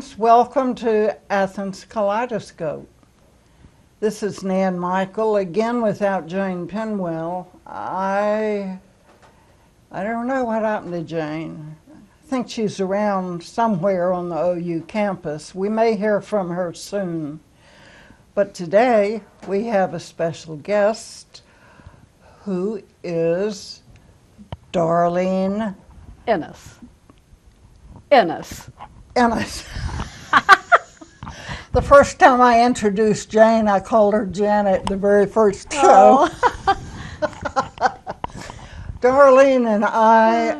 friends, welcome to Athens Kaleidoscope. This is Nan Michael, again without Jane Penwell. I don't know what happened to Jane. I think she's around somewhere on the OU campus. We may hear from her soon. But today we have a special guest who is Darlene Ennis. The first time I introduced Jane, I called her Janet the very first show. Oh. Darlene and I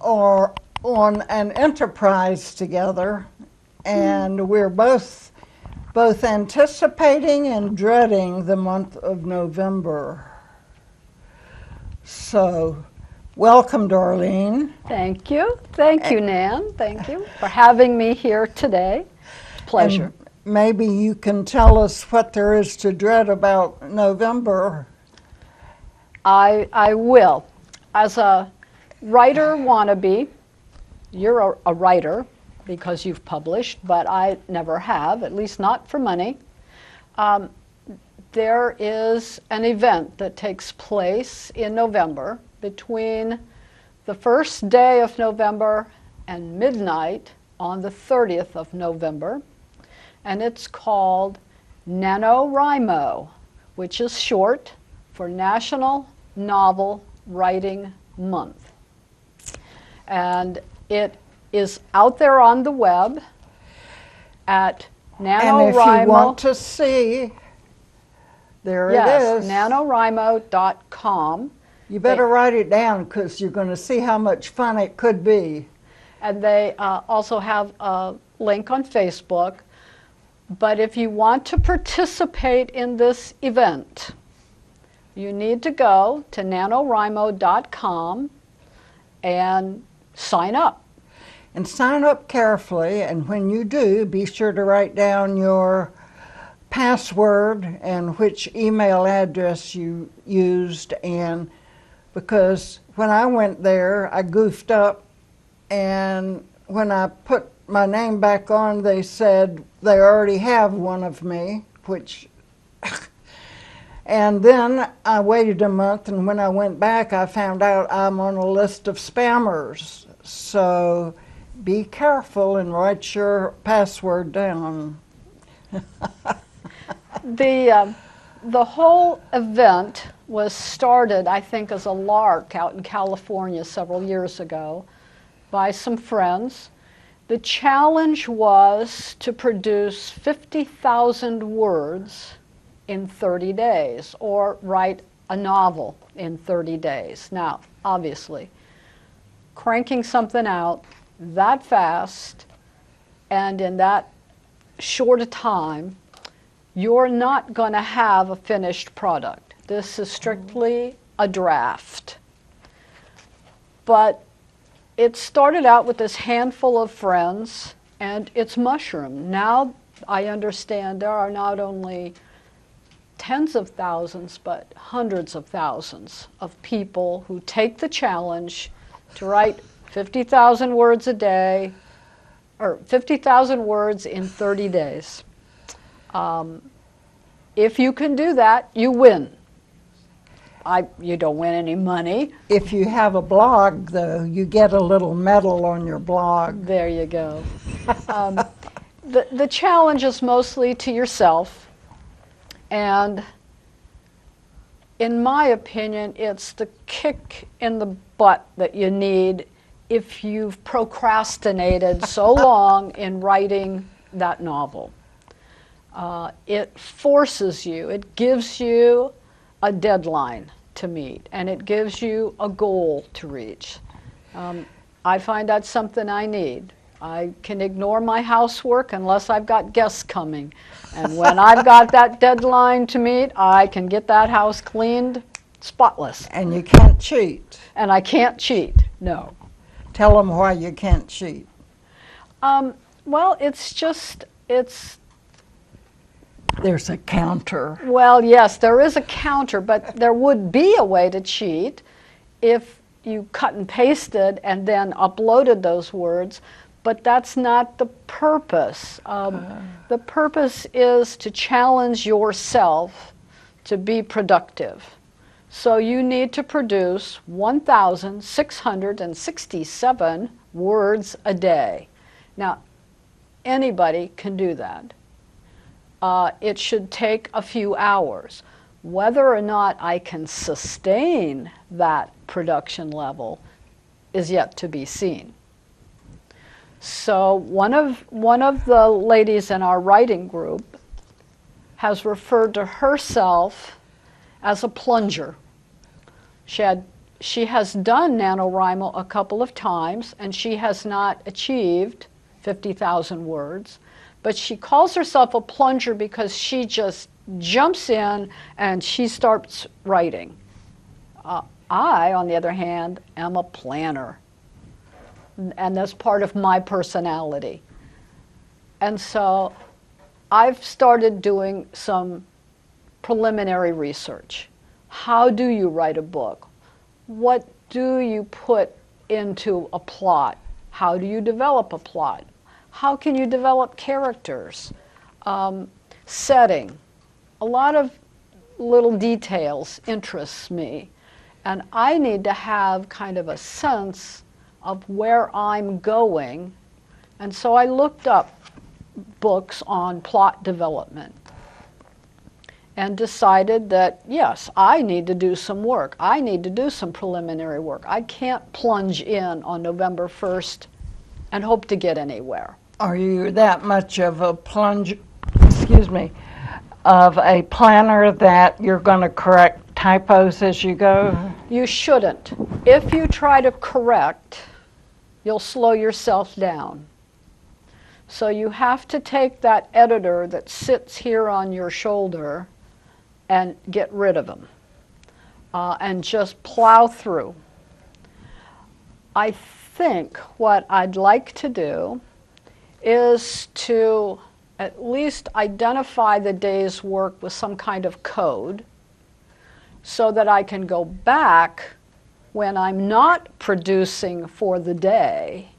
are on an enterprise together, and we're both anticipating and dreading the month of November. So, welcome, Darlene. Thank you. Thank you, Nan. Thank you for having me here today. Pleasure. And maybe you can tell us what there is to dread about November. I will. As a writer wannabe, you're a writer because you've published, but I never have, at least not for money. There is an event that takes place in November between the first day of November and midnight on the 30th of November, and it's called Nanowrimo, which is short for National Novel Writing Month. And it is out there on the web at Nanowrimo. And if you want to see, there it is. Nanowrimo.com. You better write it down because you're going to see how much fun it could be. And they also have a link on Facebook. But if you want to participate in this event, you need to go to nanowrimo.com and sign up. And sign up carefully, and when you do, be sure to write down your password and which email address you used. And because when I went there, I goofed up, and when I put my name back on, they said they already have one of me, which and then I waited a month, and when I went back, I found out I'm on a list of spammers. So be careful and write your password down. The whole event was started, I think, as a lark out in California several years ago by some friends. The challenge was to produce 50,000 words in 30 days, or write a novel in 30 days. Now, obviously, cranking something out that fast and in that short a time, you're not going to have a finished product. This is strictly a draft. But it started out with this handful of friends, and it's mushroomed. Now I understand there are not only tens of thousands, but hundreds of thousands of people who take the challenge to write 50,000 words a day, or 50,000 words in 30 days. If you can do that, you win. You don't win any money. If you have a blog, though, you get a little medal on your blog. There you go. The challenge is mostly to yourself, and in my opinion, it's the kick in the butt that you need if you've procrastinated so long in writing that novel. It forces you, it gives you a deadline to meet, and it gives you a goal to reach. I find that's something I need. I can ignore my housework unless I've got guests coming. And when I've got that deadline to meet, I can get that house cleaned spotless. And you can't cheat. And I can't cheat, no. Tell them why you can't cheat. Well, There's a counter. Well, yes, there is a counter, but there would be a way to cheat if you cut and pasted and then uploaded those words. but that's not the purpose. The purpose is to challenge yourself to be productive. So you need to produce 1,667 words a day. Now, anybody can do that. It should take a few hours. Whether or not I can sustain that production level is yet to be seen. So one of the ladies in our writing group has referred to herself as a plunger. She has done NaNoWriMo a couple of times, and she has not achieved 50,000 words, but she calls herself a plunger because she just jumps in and she starts writing. I, on the other hand, am a planner, and that's part of my personality. And so I've started doing some preliminary research. How do you write a book? What do you put into a plot? How do you develop a plot? How can you develop characters? Setting. A lot of little details interests me, and I need to have kind of a sense of where I'm going. And so I looked up books on plot development and decided that, yes, I need to do some work. I need to do some preliminary work. I can't plunge in on November 1st and hope to get anywhere. Are you that much of a of a planner that you're going to correct typos as you go? You shouldn't. If you try to correct, you'll slow yourself down. So you have to take that editor that sits here on your shoulder and get rid of them and just plow through. I think what I'd like to do is to at least identify the day's work with some kind of code so that I can go back when I'm not producing for the day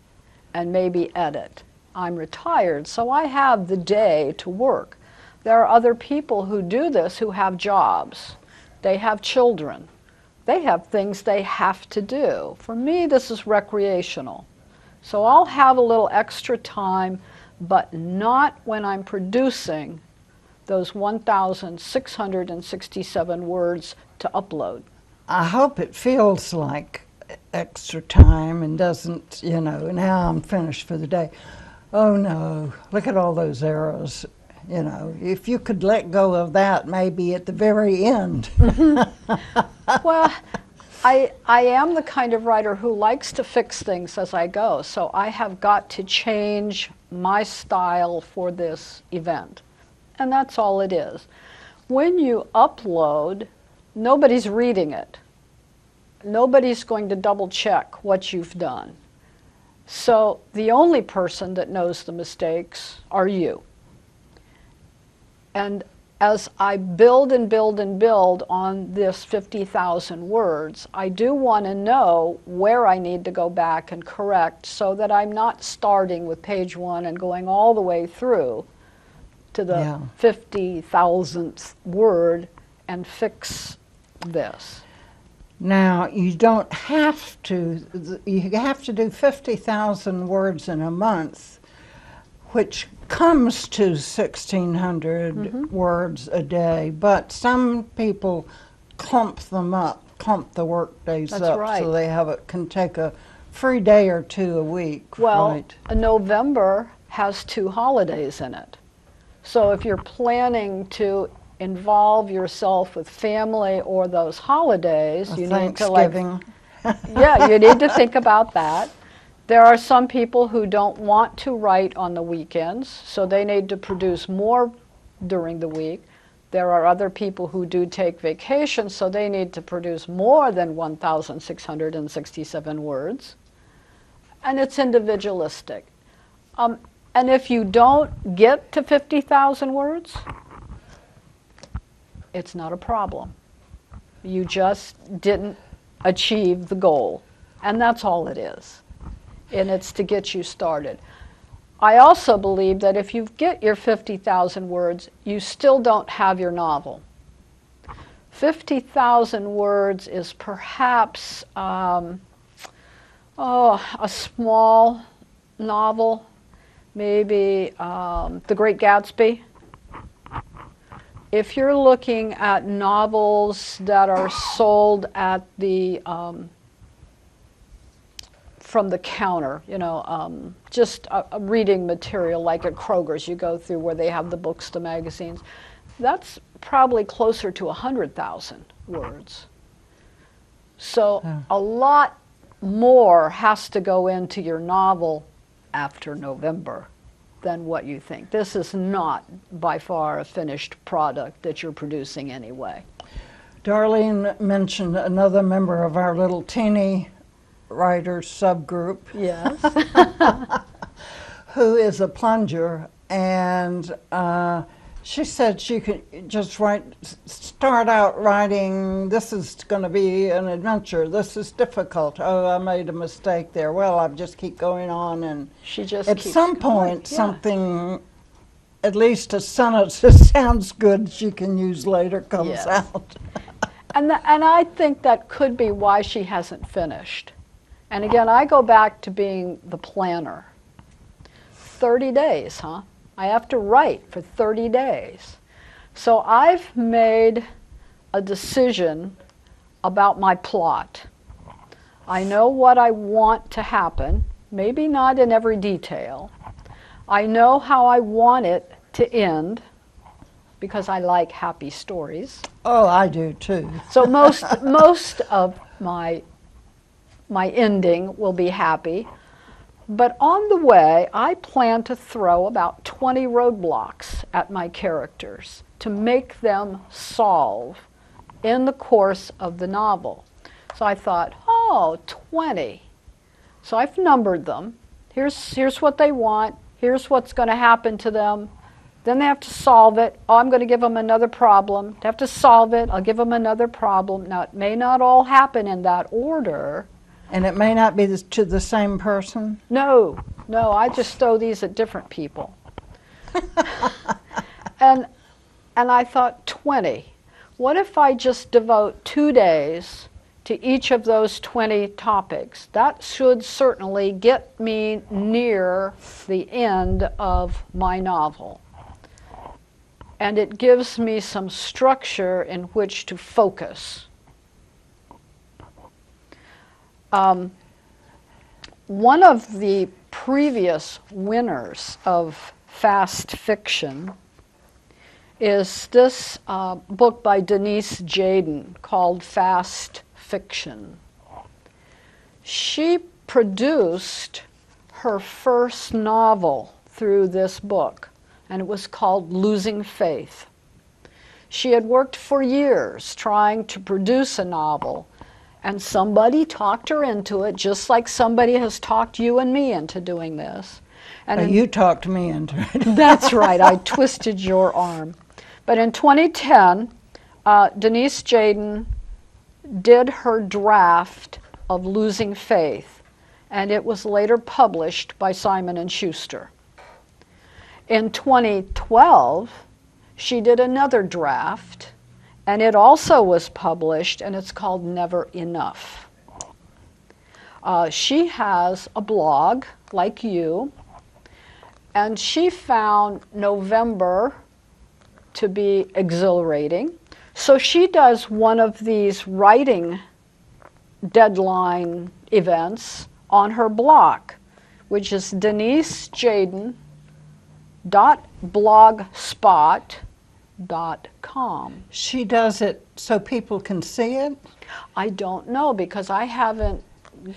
and maybe edit. I'm retired, so I have the day to work. There are other people who do this who have jobs. They have children. They have things they have to do. For me, this is recreational. So I'll have a little extra time, but not when I'm producing those 1,667 words to upload. I hope it feels like extra time and doesn't, now I'm finished for the day. Oh no, look at all those arrows. If you could let go of that maybe at the very end. Well, I am the kind of writer who likes to fix things as I go, so I have got to change my style for this event. And that's all it is. When you upload, nobody's reading it. Nobody's going to double check what you've done. So the only person that knows the mistakes are you. And as I build and build and build on this 50,000 words, I do want to know where I need to go back and correct so that I'm not starting with page 1 and going all the way through to the 50,000th word and fix this. Now, you don't have to, you have to do 50,000 words in a month, which comes to 1,600 words a day, but some people clump them up, clump the work days That's up, right. so they can take a free day or two a week. Well, right? November has 2 holidays in it. So if you're planning to involve yourself with family or those holidays, you need to you need to think about that. There are some people who don't want to write on the weekends, so they need to produce more during the week. There are other people who do take vacations, so they need to produce more than 1,667 words. And it's individualistic. And if you don't get to 50,000 words, it's not a problem. You just didn't achieve the goal, and that's all it is. and it's to get you started. I also believe that if you get your 50,000 words, you still don't have your novel. 50,000 words is perhaps a small novel, maybe The Great Gatsby. If you're looking at novels that are sold at the from the counter, you know, just a reading material like at Kroger's you go through where they have the books, the magazines, that's probably closer to 100,000 words. So a lot more has to go into your novel after November than what you think. This is not by far a finished product that you're producing anyway. Darlene mentioned another member of our little teeny writers subgroup. Yes. Who is a plunger, and she said she could just start out writing, this is going to be an adventure, this is difficult, oh, I made a mistake there, well, I'll just keep going on, and She just at keeps some going, point yeah. something, at least a sentence that sounds good she can use later comes Yes. out. And I think that could be why she hasn't finished. And again, I go back to being the planner. 30 days, huh? I have to write for 30 days. So I've made a decision about my plot. I know what I want to happen, maybe not in every detail. I know how I want it to end, because I like happy stories. Oh, I do too. So most of my ending will be happy. But on the way, I plan to throw about 20 roadblocks at my characters to make them solve in the course of the novel. So I thought, 20. So I've numbered them. Here's what they want. Here's what's going to happen to them. Then they have to solve it. Oh, I'm going to give them another problem. They have to solve it. I'll give them another problem. Now, it may not all happen in that order. And it may not be to the same person? No, I just throw these at different people. and I thought, 20. What if I just devote 2 days to each of those 20 topics? That should certainly get me near the end of my novel. And it gives me some structure in which to focus. One of the previous winners of fast fiction is this book by Denise Jayden called Fast Fiction. She produced her first novel through this book, and it was called Losing Faith. She had worked for years trying to produce a novel, and somebody talked her into it, just like somebody has talked you and me into doing this. And you talked me into it. That's right, I twisted your arm. But in 2010, Denise Jayden did her draft of Losing Faith, and it was later published by Simon & Schuster. In 2012, she did another draft, and it also was published, and it's called Never Enough. She has a blog, like you, and she found November to be exhilarating. So she does one of these writing deadline events on her blog, which is denisejayden.blogspot.com. She does it so people can see it? I don't know, because I haven't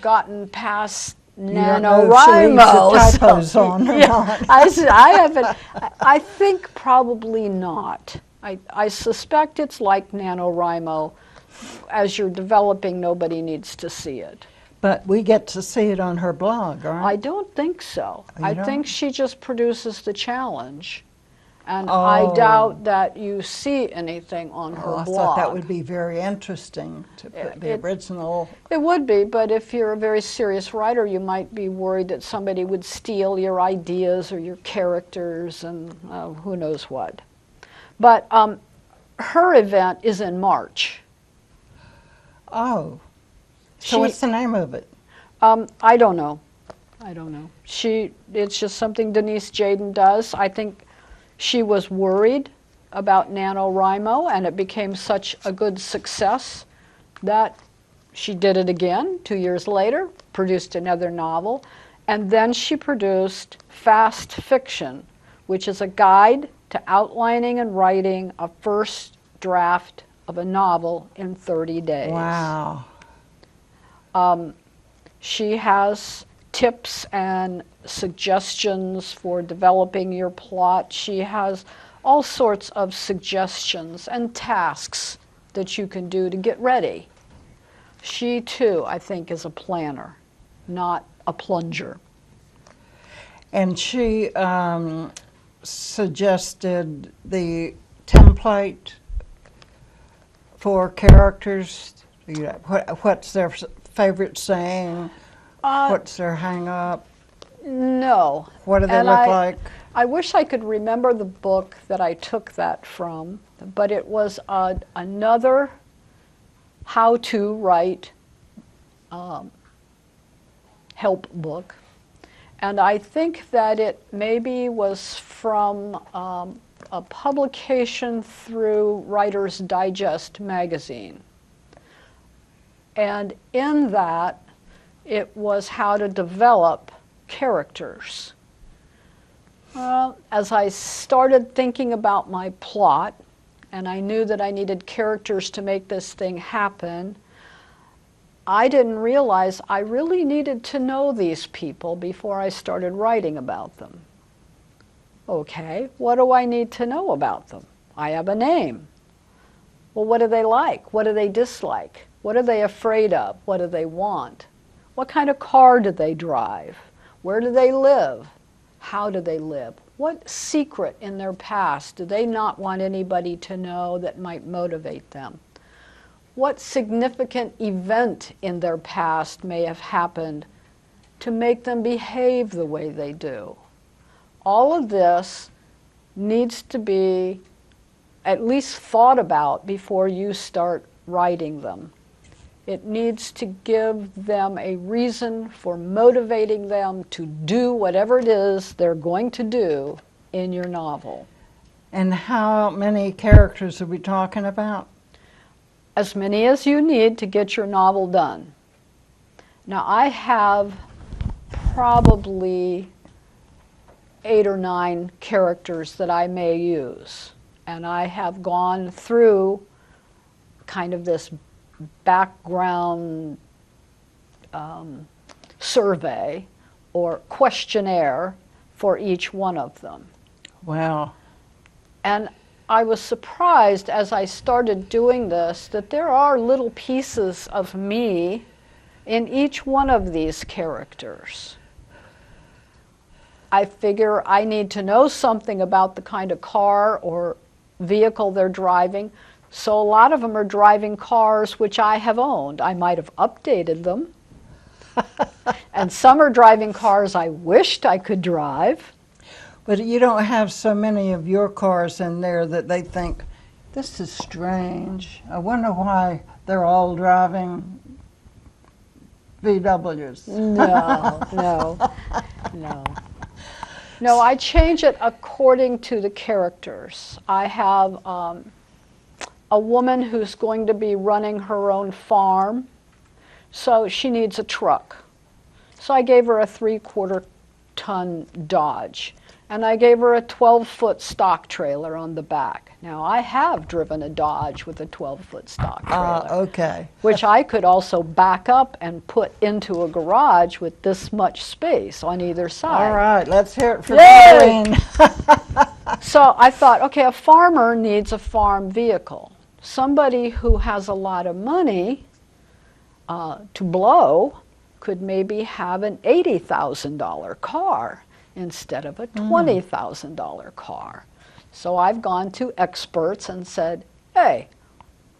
gotten past Nanowrimo. Typos on or not. I haven't. I think probably not. I suspect it's like Nanowrimo. As you're developing, nobody needs to see it. But we get to see it on her blog, right? I don't think so. I think she just produces the challenge. And Oh. I doubt that you see anything on her Oh, I blog. thought that would be very interesting to put the original. It would be, but if you're a very serious writer, you might be worried that somebody would steal your ideas or your characters and who knows what. But her event is in March. Oh, so what's the name of it? I don't know. It's just something Denise Jaden does. I think she was worried about Nanowrimo, and it became such a good success that she did it again 2 years later, produced another novel, and then she produced Fast Fiction, which is a guide to outlining and writing a first draft of a novel in 30 days. Wow. She has tips and suggestions for developing your plot. She has all sorts of suggestions and tasks that you can do to get ready. She too, I think, is a planner, not a plunger. And she suggested the template for characters. What's their favorite saying? What's their hang up? No. What do they look like? I wish I could remember the book that I took that from, but it was another how to write help book. And I think that it maybe was from a publication through Writer's Digest magazine. And in that, it was how to develop characters. As I started thinking about my plot, and I knew that I needed characters to make this thing happen, I didn't realize I really needed to know these people before I started writing about them. Okay, what do I need to know about them? I have a name. Well, what do they like? What do they dislike? What are they afraid of? What do they want? What kind of car do they drive? Where do they live? How do they live? What secret in their past do they not want anybody to know that might motivate them? What significant event in their past may have happened to make them behave the way they do? All of this needs to be at least thought about before you start writing them. It needs to give them a reason for motivating them to do whatever it is they're going to do in your novel. And how many characters are we talking about? As many as you need to get your novel done. Now, I have probably 8 or 9 characters that I may use. And I have gone through kind of this background survey or questionnaire for each one of them. Wow. And I was surprised as I started doing this that there are little pieces of me in each one of these characters. I figure I need to know something about the kind of car or vehicle they're driving. So a lot of them are driving cars which I have owned. I might have updated them. And some are driving cars I wished I could drive. But you don't have so many of your cars in there that they think, this is strange. I wonder why they're all driving VWs. No, I change it according to the characters. I have a woman who's going to be running her own farm, so she needs a truck. So I gave her a 3/4 ton Dodge, and I gave her a 12-foot stock trailer on the back. Now, I have driven a Dodge with a 12-foot stock trailer, okay. which I could also back up and put into a garage with this much space on either side. All right, let's hear it for Yay! Pauline. So I thought, okay, a farmer needs a farm vehicle. Somebody who has a lot of money to blow could maybe have an $80,000 car instead of a $20,000 car. So I've gone to experts and said, hey,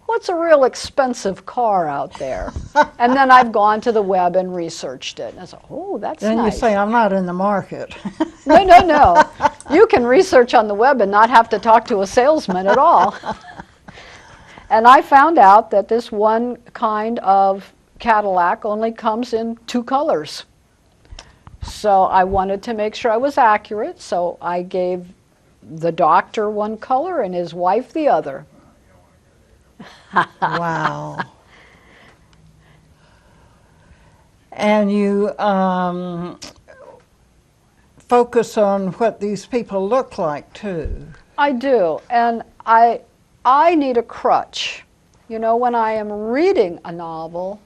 what's a real expensive car out there? And then I've gone to the web and researched it. And I said, oh, that's Then nice. you say, I'm not in the market. No, no, no. You can research on the web and not have to talk to a salesman at all. And I found out that this one kind of Cadillac only comes in 2 colors. So I wanted to make sure I was accurate, so I gave the doctor one color and his wife the other. Wow. And you focus on what these people look like, too. I do, and I need a crutch. You know, when I am reading a novel,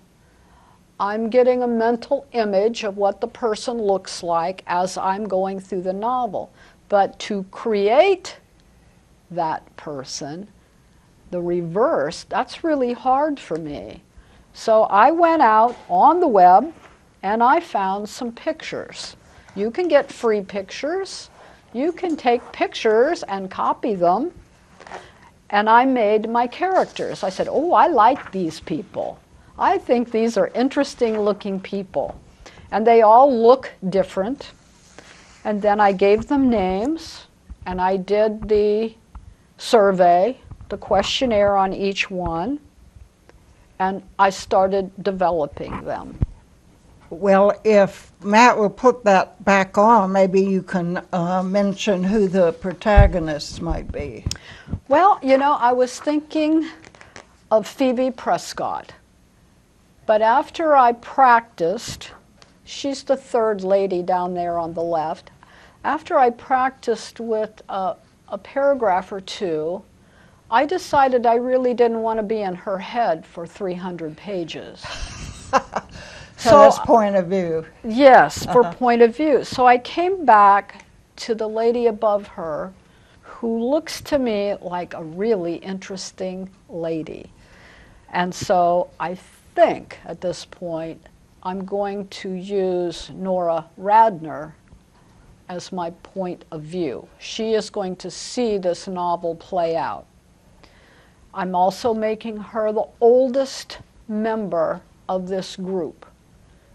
I'm getting a mental image of what the person looks like as I'm going through the novel. But to create that person, the reverse, that's really hard for me. So I went out on the web and I found some pictures. You can get free pictures. You can take pictures and copy them. And I made my characters. I said, oh, I like these people. I think these are interesting looking people. And they all look different. And then I gave them names, and I did the survey, the questionnaire on each one, and I started developing them. Well, if Matt will put that back on, maybe you can mention who the protagonists might be. Well, you know, I was thinking of Phoebe Prescott. But after I practiced, she's the 3rd lady down there on the left. After I practiced with a paragraph or 2, I decided I really didn't want to be in her head for 300 pages. So that's point of view. Yes, for point of view. So I came back to the lady above her, who looks to me like a really interesting lady. And so I think at this point I'm going to use Nora Radner as my point of view. She is going to see this novel play out. I'm also making her the oldest member of this group,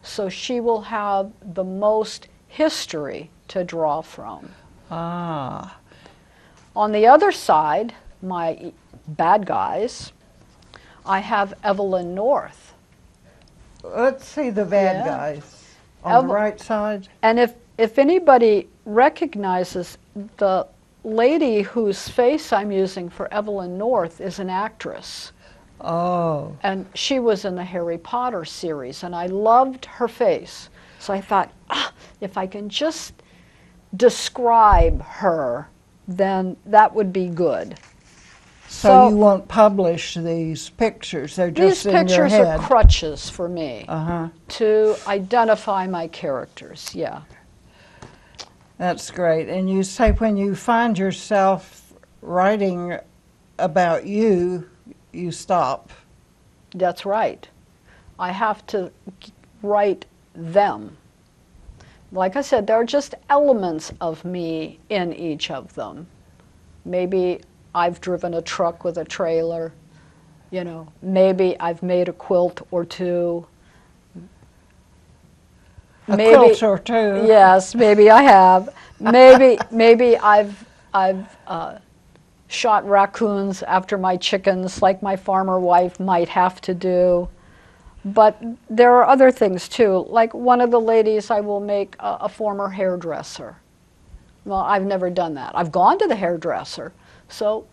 so she will have the most history to draw from. Ah. On the other side, my bad guys, I have Evelyn North. Let's see the bad guys on the right side. And if anybody recognizes, the lady whose face I'm using for Evelyn North is an actress. Oh. And she was in the Harry Potter series, and I loved her face. So I thought, if I can just describe her, then that would be good. So you won't publish these pictures, they're just in your head? These pictures are crutches for me Uh-huh. to identify my characters, yeah. That's great. And you say when you find yourself writing about you, you stop. That's right. I have to write them. Like I said, there are just elements of me in each of them. Maybe I've driven a truck with a trailer, you know, maybe I've made a quilt or 2. A quilt or 2. Yes, maybe I have. Maybe I've shot raccoons after my chickens, like my farmer wife might have to do. But there are other things too. Like one of the ladies, I will make a former hairdresser. Well, I've never done that. I've gone to the hairdresser, so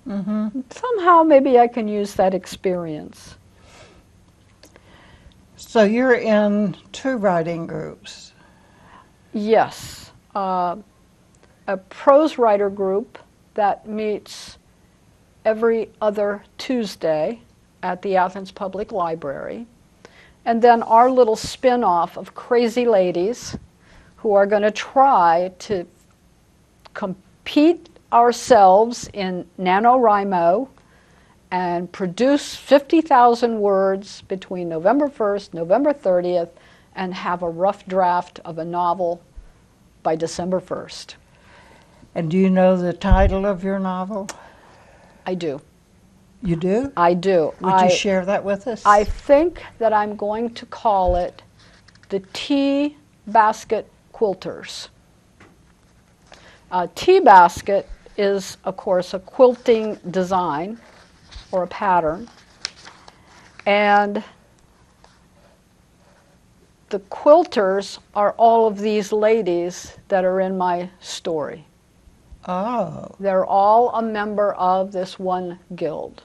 somehow maybe I can use that experience. So you're in 2 writing groups. Yes, a prose writer group that meets every other Tuesday at the Athens Public Library. And then our little spin-off of crazy ladies who are going to try to compete ourselves in Nanowrimo and produce 50,000 words between November 1st, November 30th, and have a rough draft of a novel by December 1st. And do you know the title of your novel? I do. You do? I do. Would you share that with us? I think that I'm going to call it the Tea Basket Quilters. Tea basket is, of course, a quilting design or a pattern. And the quilters are all of these ladies that are in my story. Oh. They're all a member of this one guild.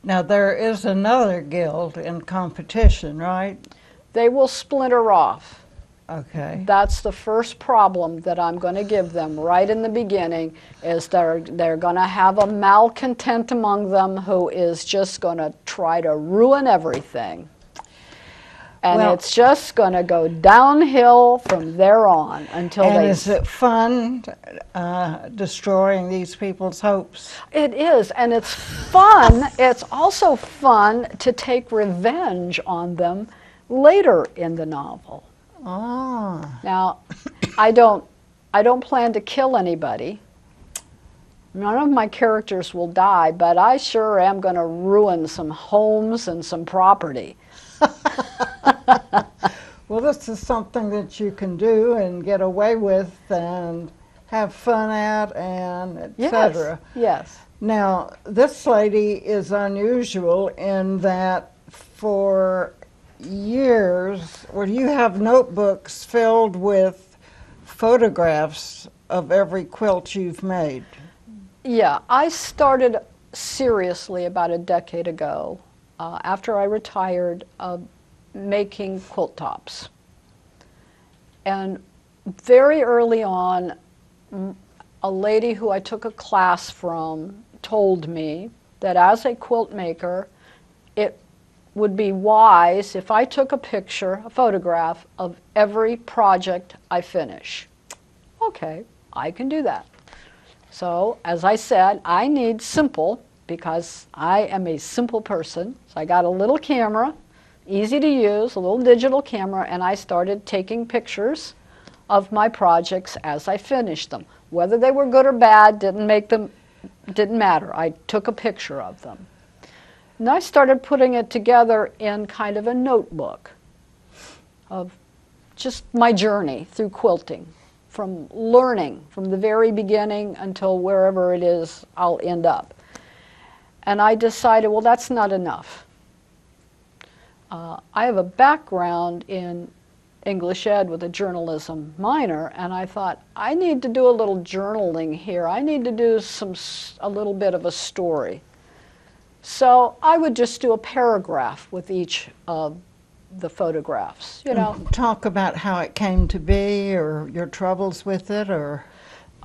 Now, there is another guild in competition, right? They will splinter off. Okay. That's the first problem that I'm going to give them right in the beginning, is they're going to have a malcontent among them who is just going to try to ruin everything. And Well, it's just going to go downhill from there on until and they... is it fun destroying these people's hopes? It is, and it's fun. It's also fun to take revenge on them later in the novel. Ah. Now, I don't plan to kill anybody. None of my characters will die, but I sure am going to ruin some homes and some property. Well, this is something that you can do and get away with and have fun at and etc. Yes. Now, this lady is unusual in that for years, well, you have notebooks filled with photographs of every quilt you've made. Yeah, I started seriously about a decade ago, after I retired, making quilt tops. And very early on, a lady who I took a class from told me that as a quilt maker, it would be wise if I took a picture, a photograph of every project I finish. Okay, I can do that. So, as I said, I need simple because I am a simple person. So I got a little camera, easy to use, a little digital camera, and I started taking pictures of my projects as I finished them. Whether they were good or bad didn't matter. I took a picture of them. And I started putting it together in kind of a notebook of just my journey through quilting, from learning from the very beginning until wherever it is I'll end up. And I decided, well, that's not enough. I have a background in English Ed with a journalism minor, and I thought, I need to do a little journaling here. I need to do a little bit of a story. So I would just do a paragraph with each of the photographs, you know. Talk about how it came to be or your troubles with it, or...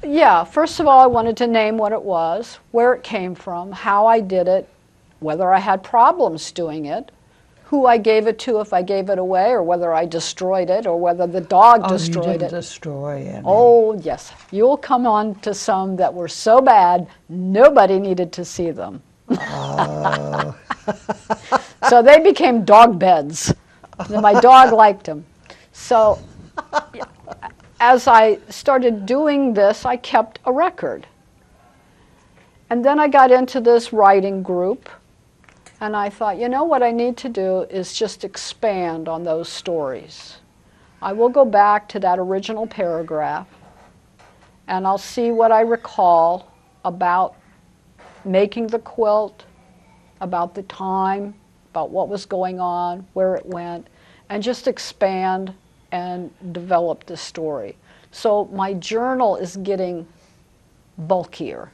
Yeah, first of all, I wanted to name what it was, where it came from, how I did it, whether I had problems doing it, who I gave it to if I gave it away, or whether I destroyed it, or whether the dog destroyed it. You didn't destroy it. Oh, yes. You'll come on to some that were so bad, nobody needed to see them. Oh. So they became dog beds. And my dog liked them. So as I started doing this, I kept a record. And then I got into this writing group, and I thought, you know what I need to do is just expand on those stories. I will go back to that original paragraph, and I'll see what I recall about making the quilt, about the time, about what was going on, where it went, and just expand and develop the story. So my journal is getting bulkier.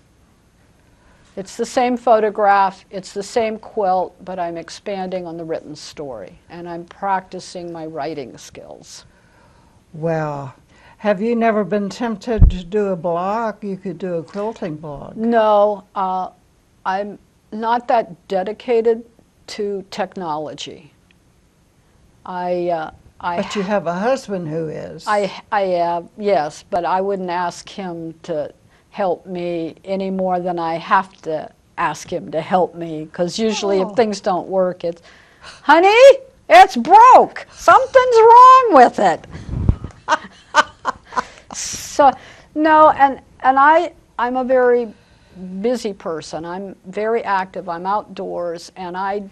It's the same photograph, it's the same quilt, but I'm expanding on the written story, and I'm practicing my writing skills. Well, have you never been tempted to do a blog? You could do a quilting blog. No, I'm not that dedicated to technology. But you have a husband who is. I have, yes, but I wouldn't ask him to help me any more than I have to ask him to help me, because usually if things don't work, it's, honey, it's broke. Something's wrong with it. So, No, and I'm a very busy person. I'm very active. I'm outdoors, and I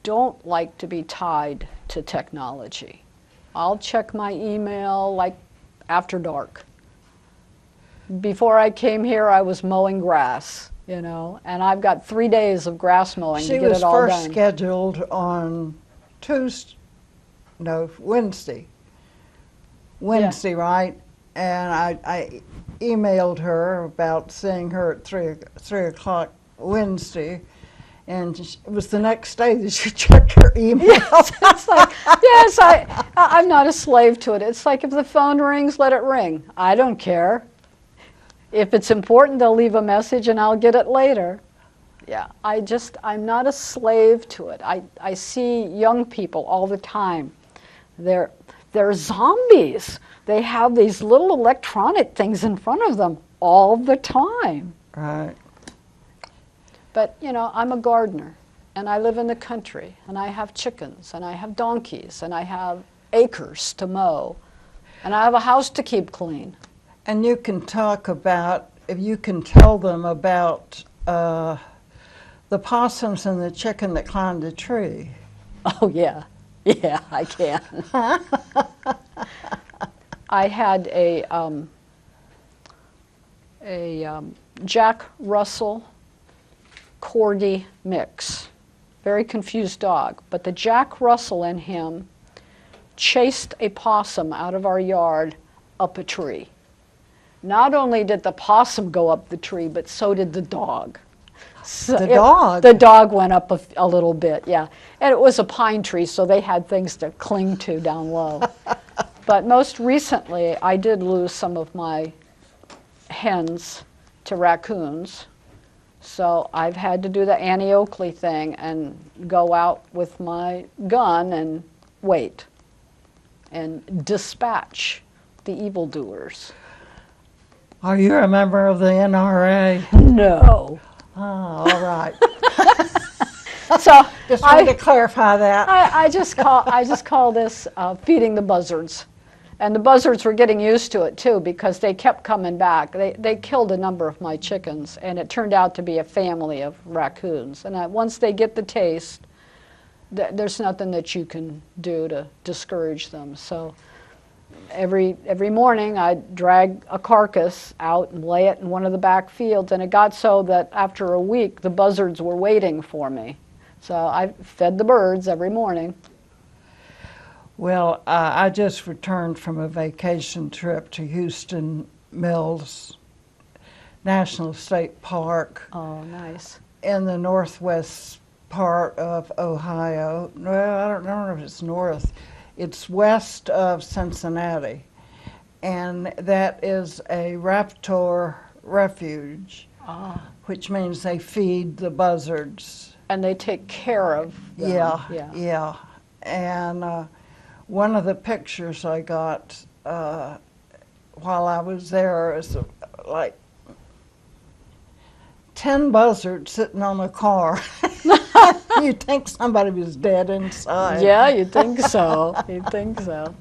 don't like to be tied to technology. I'll check my email like after dark. Before I came here, I was mowing grass, you know, and I've got 3 days of grass mowing to She get was it all first done. scheduled on Wednesday. Wednesday, right? And I emailed her about seeing her at 3 o'clock Wednesday, and it was the next day that she checked her email. Yes, it's like, yes, I'm not a slave to it. It's like if the phone rings, let it ring. I don't care. If it's important, they'll leave a message and I'll get it later. Yeah, I'm not a slave to it. I see young people all the time. They're zombies. They have these little electronic things in front of them all the time. Right. But, you know, I'm a gardener, and I live in the country, and I have chickens, and I have donkeys, and I have acres to mow, and I have a house to keep clean. And you can talk about, if you can tell them about the possums and the chicken that climbed the tree. Oh, yeah. Yeah, I can. I had a Jack Russell Corgi mix. Very confused dog. But the Jack Russell in him chased a possum out of our yard up a tree. Not only did the possum go up the tree, but so did the dog. So dog? The dog went up a little bit, yeah. And it was a pine tree, so they had things to cling to down low. But most recently, I did lose some of my hens to raccoons. So I've had to do the Annie Oakley thing and go out with my gun and wait and dispatch the evildoers. Are you a member of the NRA? No. Oh, all right. So Just wanted to clarify that. I just call this feeding the buzzards. And the buzzards were getting used to it too because they kept coming back. They killed a number of my chickens, and it turned out to be a family of raccoons. And once they get the taste, there's nothing that you can do to discourage them. So every morning I'd drag a carcass out and lay it in one of the back fields, and it got so that after a week the buzzards were waiting for me. So I fed the birds every morning. Well, I just returned from a vacation trip to Houston Mills National State Park. Oh, nice. In the northwest part of Ohio. Well, I don't know if it's north. It's west of Cincinnati. And that is a raptor refuge, which means they feed the buzzards. And they take care of them. Yeah. And one of the pictures I got while I was there is like 10 buzzards sitting on a car. You'd think somebody was dead inside. Yeah, you'd think so. You'd think so.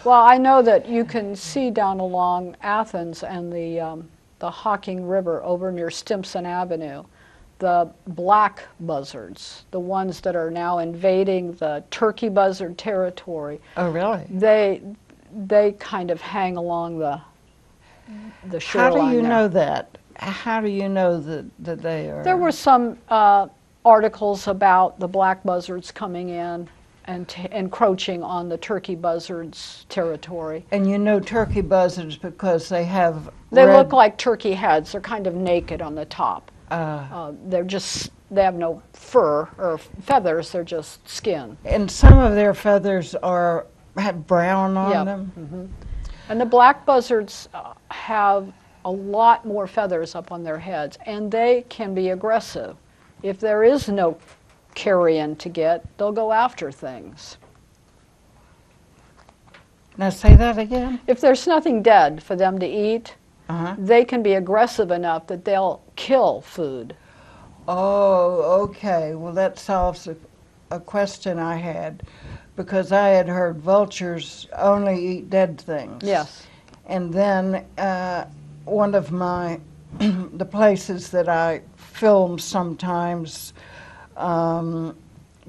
Well, I know that you can see down along Athens and the Hocking River over near Stimson Avenue, the black buzzards, the ones that are now invading the turkey buzzard territory. Oh, really? They kind of hang along the shoreline. How do you there. know that? How do you know that they are? There were some articles about the black buzzards coming in and encroaching on the turkey buzzards' territory. And you know turkey buzzards because they have They red, look like turkey heads. They're kind of naked on the top. They have no fur or feathers. They're just skin. and some of their feathers have brown on Yep. them. Mm-hmm. And the black buzzards have a lot more feathers up on their heads, and they can be aggressive. If there is no carrion to get, they'll go after things. Now say that again. If there's nothing dead for them to eat, Uh-huh. they can be aggressive enough that they'll kill food. Oh, okay. Well, that solves a question I had, because I had heard vultures only eat dead things. Yes. And then one of my the places that I film sometimes,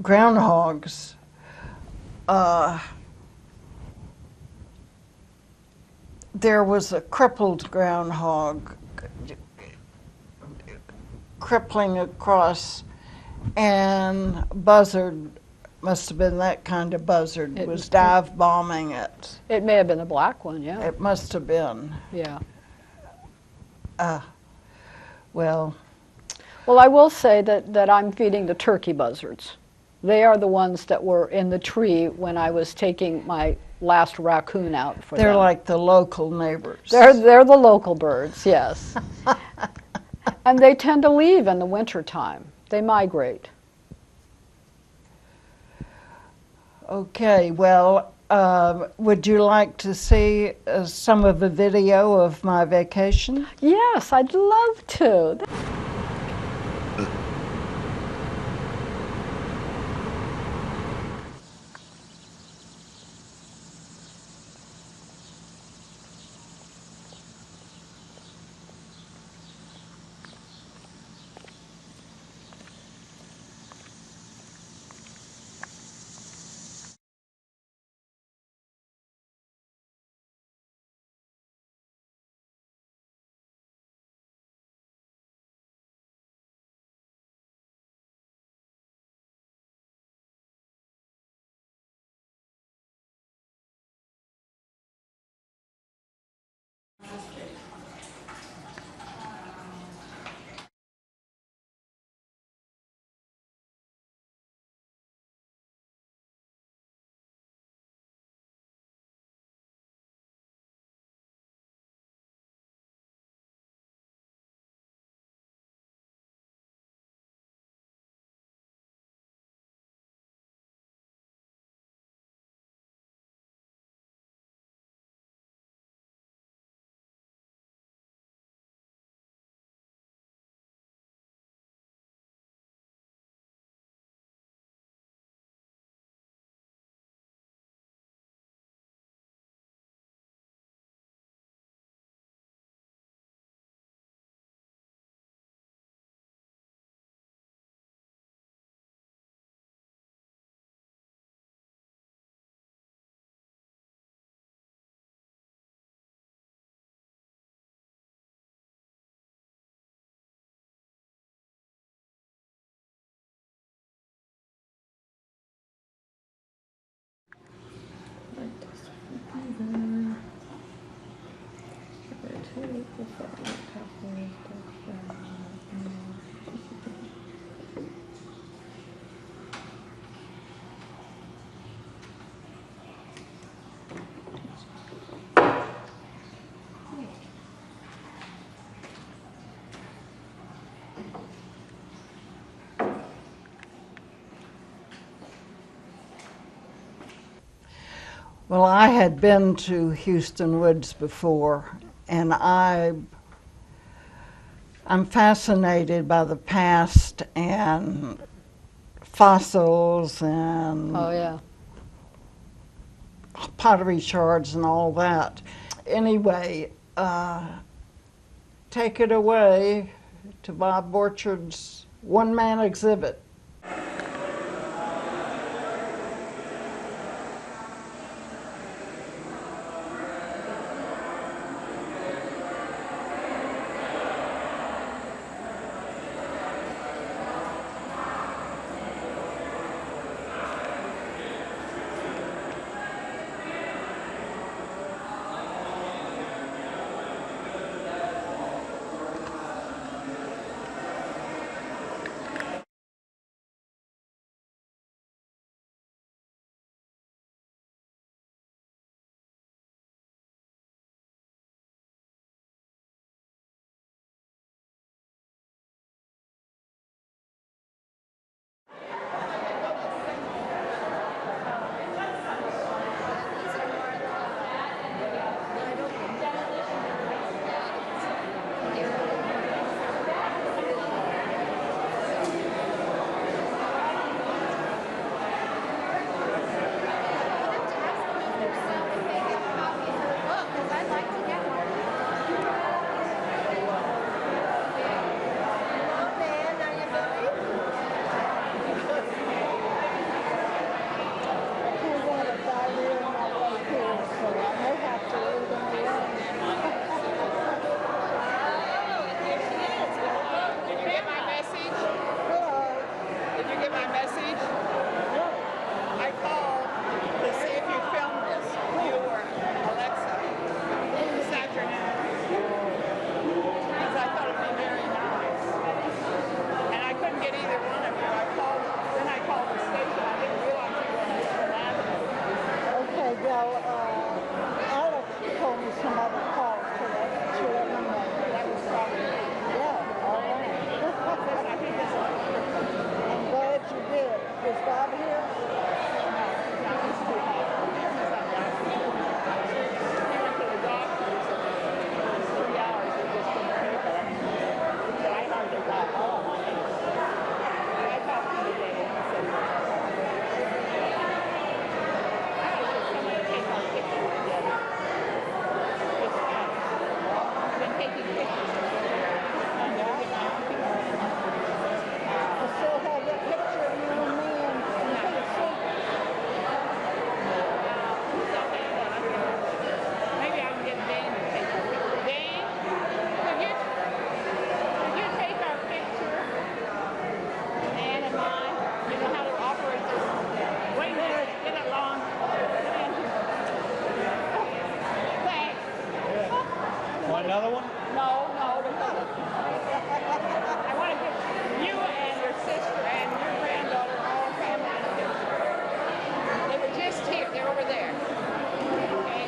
groundhogs. There was a crippled groundhog crippling across, and buzzard, must have been that kind of buzzard, was dive bombing it. It may have been a black one, yeah. It must have been. Yeah. Well, Well, I will say that I'm feeding the turkey buzzards. They are the ones that were in the tree when I was taking my last raccoon out for they're them. like the local neighbors. They're the local birds, yes. And they tend to leave in the wintertime. They migrate. Okay, well, would you like to see some of the video of my vacation? Yes, I'd love to. Well, I had been to Houston Woods before, and I'm fascinated by the past and fossils and Oh, yeah. pottery shards and all that. Anyway, take it away to Bob Borchard's one-man exhibit. another one? No, no, because I want to give you and your sister and your granddaughter and all family a picture. They were just here. They're over there. Okay.